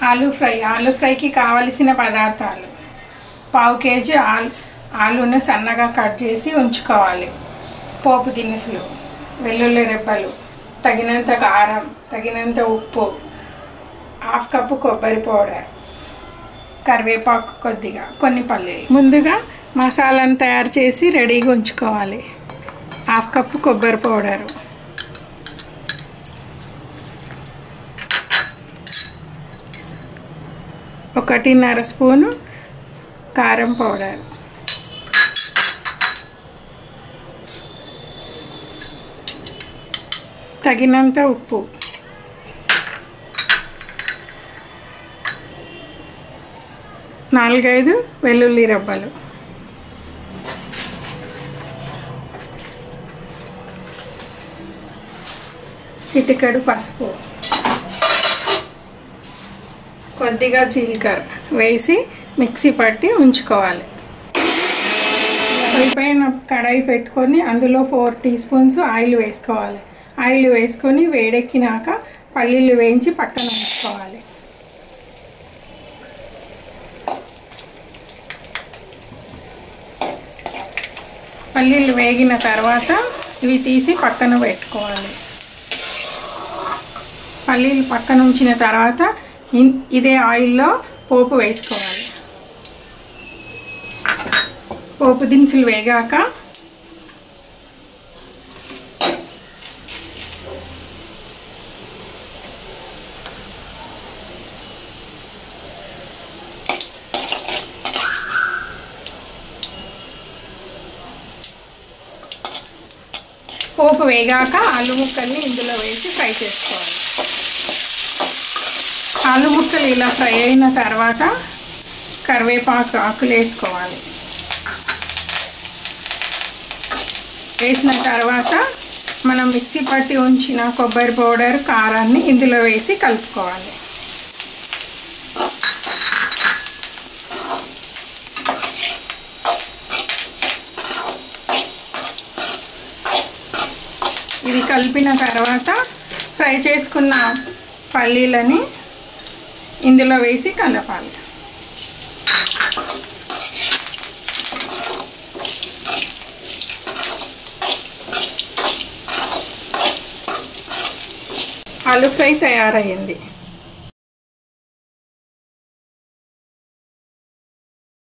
ఆలు ఫ్రైకి కావలసిన పదార్థాలు: పావు కేజీ ఆలును సన్నగా కట్ చేసి ఉంచుకోవాలి. పోపు దినుసులు: వెల్లుల్లి రెబ్బలు, తగినంత కారం, తగినంత ఉప్పు, హాఫ్ కప్పు కొబ్బరి పౌడర్, కరివేపాకు కొద్దిగా, కొన్ని పల్లీలు. ముందుగా మసాలాను తయారు చేసి రెడీగా ఉంచుకోవాలి. హాఫ్ కప్పు కొబ్బరి పౌడరు, 1.5 స్పూను కారం పౌడర్, తగినంత ఉప్పు, నాలుగైదు వెల్లుల్లి రెబ్బలు, చిటికెడు పసుపు, కొద్దిగా జీలకర్ర వేసి మిక్సీ పట్టి ఉంచుకోవాలి. పైన కడాయి పెట్టుకొని అందులో 4 టీ స్పూన్స్ ఆయిల్ వేసుకోవాలి. ఆయిల్ వేసుకొని వేడెక్కినాక పల్లీలు వేయించి పక్కన ఉంచుకోవాలి. పల్లీలు వేగిన తర్వాత ఇవి తీసి పక్కన పెట్టుకోవాలి. పల్లీలు పక్కన ఉంచిన తర్వాత ఇదే ఆయిల్లో పోపు వేసుకోవాలి. పోపు దినుసులు వేగాక ఆలు ముక్కల్ని ఇందులో వేసి ఫ్రై చేసుకోవాలి. ఆలు ముక్కలు ఇలా ఫ్రై అయిన తర్వాత కరివేపాకు ఆకులు వేసుకోవాలి. వేసిన తర్వాత మనం మిక్సీ పట్టి ఉంచిన కొబ్బరి పౌడర్, కారాన్ని ఇందులో వేసి కలుపుకోవాలి. ఇది కలిపిన తర్వాత ఫ్రై చేసుకున్న పల్లీలని ఇందులో వేసి కలపాలి. ఆలు ఫ్రై తయారైంది.